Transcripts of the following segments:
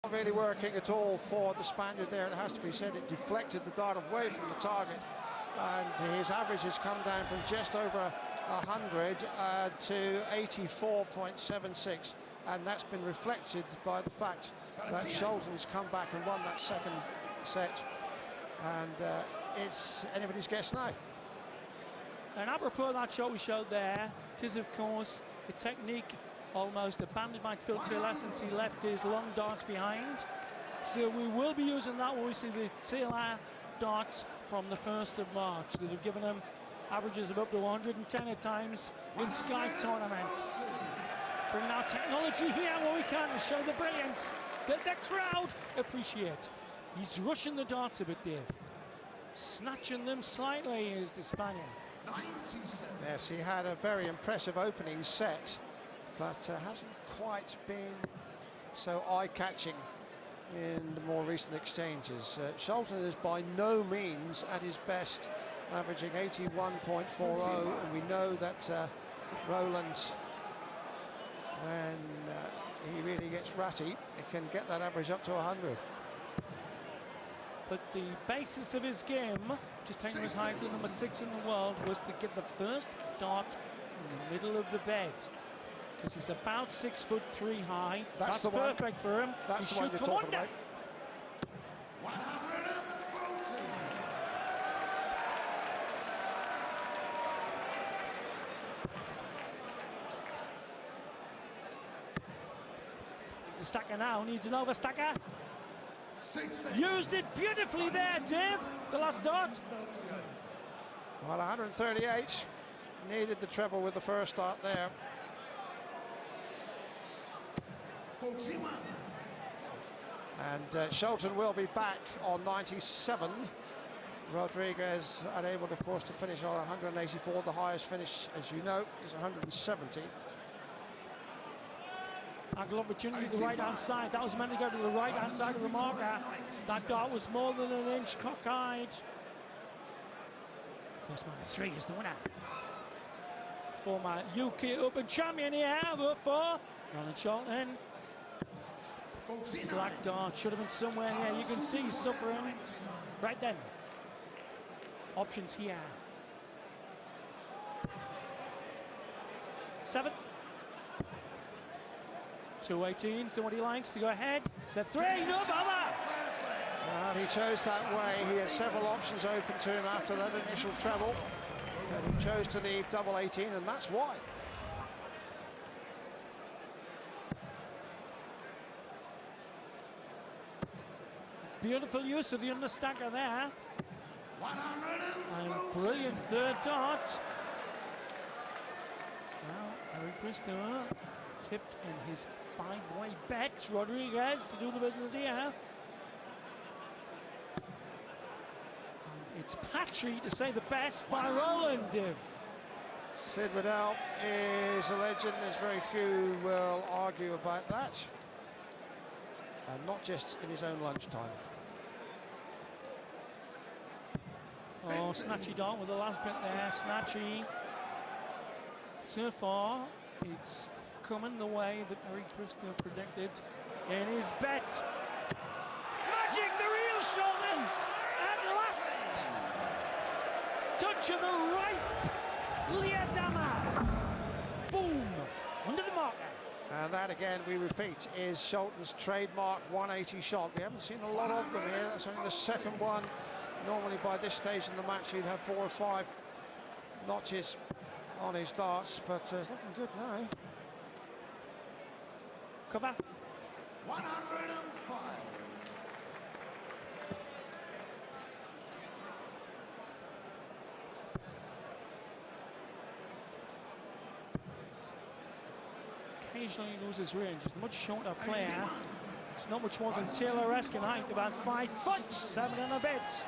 Not really working at all for the Spaniard there. It has to be said, it deflected the dart away from the target, and his average has come down from just over 100 to 84.76, and that's been reflected by the fact that Scholten has come back and won that second set, and it's anybody's guess now. And apropos of that shot we showed there, it is of course the technique almost abandoned by Phil Taylor since he left his long darts behind. So we will be using that when we see the Taylor darts from the 1st of March that have given him averages of up to 110 at times in Sky tournaments. Bringing our technology here where we can to show the brilliance that the crowd appreciate. He's rushing the darts a bit, Dave. Snatching them slightly is the Spaniard. Yes, he had a very impressive opening set, but hasn't quite been so eye-catching in the more recent exchanges. Scholten is by no means at his best, averaging 81.40, and we know that Roland, when he really gets ratty, he can get that average up to 100. But the basis of his game, just taking him as high as the number 6 in the world, was to get the first dart in the middle of the bed. Because he's about 6'3" high. That's perfect for him. That's the one you're talking about. 140. The stacker now needs an overstacker. Used it beautifully there, Dave. The last dart. Well, 138. Needed the treble with the first dart there. 41. And Scholten will be back on 97. Rodriguez unable, of course, to finish on 184. The highest finish, as you know, is 170. Angle opportunity to the right-hand side. That was meant to go to the right-hand side of the marker. That dart was more than an inch cockeyed. First man of 3 is the winner. Former UK Open champion here, vote for Roland Scholten. Slack dart should have been somewhere here. You can see he's suffering. Right then. Options here. 7. 218's doing what he likes to go ahead. Set 3, no bother! Well, he chose that way. He had several options open to him after that initial treble. But he chose to leave double 18, and that's why. Beautiful use of the understacker there. 140. And brilliant third dart. Now, Eric Bristow tipped in his 5-way bet. Rodriguez to do the business here. And it's patchy to say the best by Roland, Div. Sid Waddell is a legend. There's very few will argue about that. And not just in his own lunchtime. Oh, snatchy dart with the last bit there. Snatchy. So far, it's coming the way that Eric Bristow predicted in his bet. Magic, the real Scholten, at last. Touch of the right Liadama. Boom, under the marker. And that again, we repeat, is Scholten's trademark 180 shot. We haven't seen a lot of them here. That's only the second one. Normally by this stage in the match you'd have 4 or 5 notches on his darts, but it's looking good now. Cover. 105. Occasionally loses range. He's a much shorter player. It's not much more than Taylor-esque in height, about 5'7" and a bit.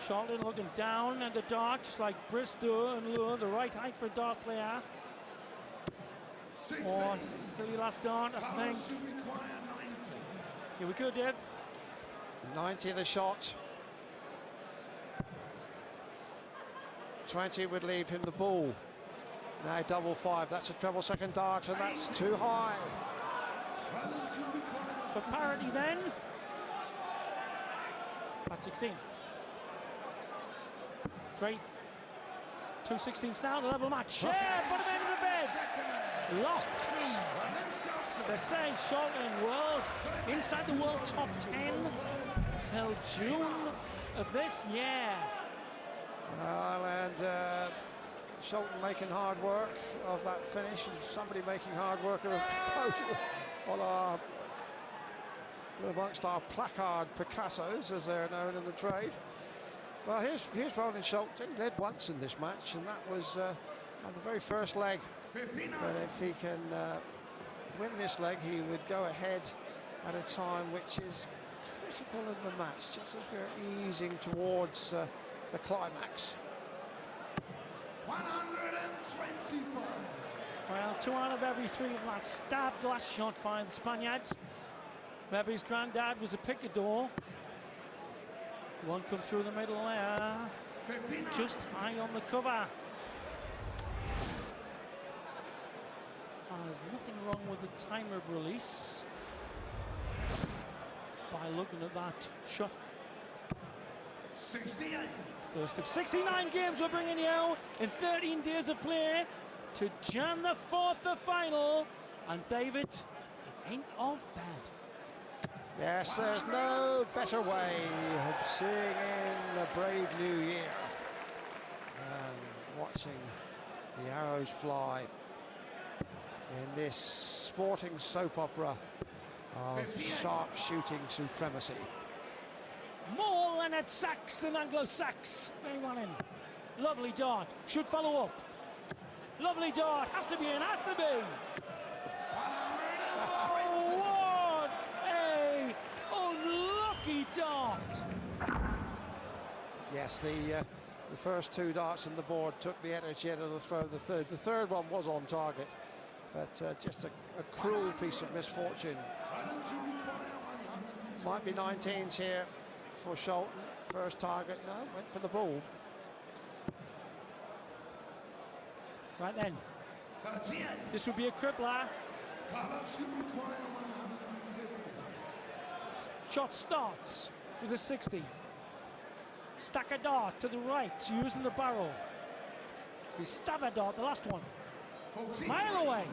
Scholten looking down at the dart, just like Bristow and Lure, the right height for a dart player. Oh, silly last dart, I think. Here we go, Dave. 90 the shot. 20 would leave him the ball. Now double 5, that's a treble second dart, and that's too high. for parity then. At 16. 3. 2/16 now, the level match. Yeah, put him into the bed. Locked. As I say, Scholten world inside the world top 10 till June of this year. Well, and Scholten making hard work of that finish, and somebody making hard work of a proposal on amongst our placard Picassos, as they're known in the trade. Well, here's Roland Scholten. Led once in this match, and that was on the very first leg. 59. But if he can win this leg, he would go ahead at a time which is critical in the match, just as we're easing towards the climax. 125. Well, 2 out of every 3 of that stabbed last shot by the Spaniards. Maybe his granddad was a picador. One comes through the middle there, 59. just high on the cover. There's nothing wrong with the timer of release by looking at that shot. 68. First of 69 games we're bringing you in 13 days of play to Jan the 4th, the final. And David, it ain't off bad. Yes, there's no better way of seeing in a brave new year than watching the arrows fly in this sporting soap opera of sharpshooting supremacy. More Leonard Sachs than Anglo-Sax. They want him. Lovely dart. Should follow up. Lovely dart. Has to be in. Has to be. Oh, what a unlucky dart. Yes, the first 2 darts on the board took the energy out of the throw. The third one was on target, but just a cruel piece of misfortune. Might be 19s here for Scholten. First target, no, went for the ball. Right then. 38. This would be a crippler. Carlos, you require 150. Shot starts with a 60. Stack a dart to the right, using the barrel. His stab a dart, the last one. 40. Mile away.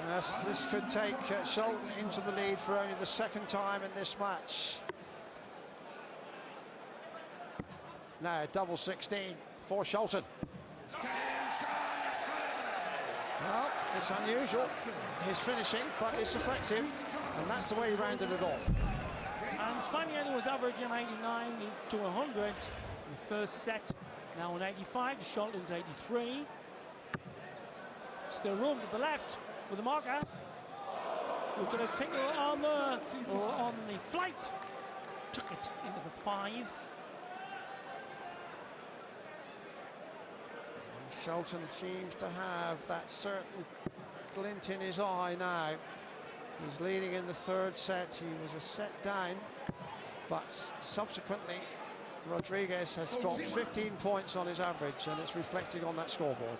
Yes, this could take Scholten into the lead for only the 2nd time in this match. Now, double 16 for Scholten. Well, it's unusual, his finishing, but it's effective, and that's the way he rounded it off. And Spaniard was averaging 89 to 100 in the first set. Now an 85, Scholten's 83. Still room to the left with the marker. We've got a tickle on the flight. Took it into the 5. Scholten seems to have that certain glint in his eye now. He's leading in the 3rd set. He was a set down, but subsequently Rodriguez has dropped 15 points on his average, and it's reflecting on that scoreboard.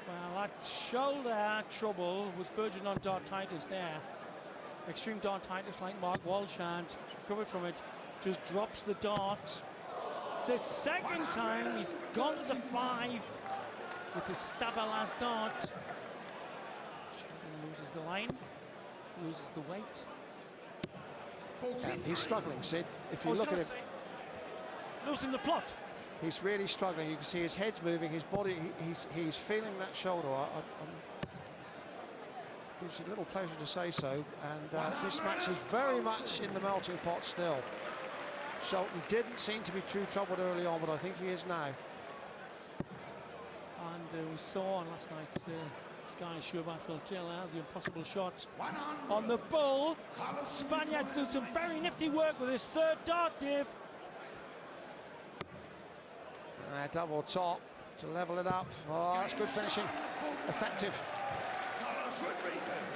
Well, that shoulder trouble was verging on dartitis there. Extreme dartitis like Mark Walsh had. Recovered from it. Just drops the dart. The 2nd time he's gone to the 5 with the stabber last dart. Scholten loses the line, loses the weight. He's struggling, Sid. If you look at him, losing the plot. he's really struggling. You can see his head's moving, his body, he's feeling that shoulder. Gives you little pleasure to say so. And this match is very much in the melting pot still. Scholten didn't seem to be too troubled early on, but I think he is now. And we saw on last night's Sky show by Phil Taylor the impossible shot on the bull. Spaniards do some very nifty work with his 3rd dart, Dave. Double top to level it up. Oh, that's good finishing. Effective. Carlos Rodriguez.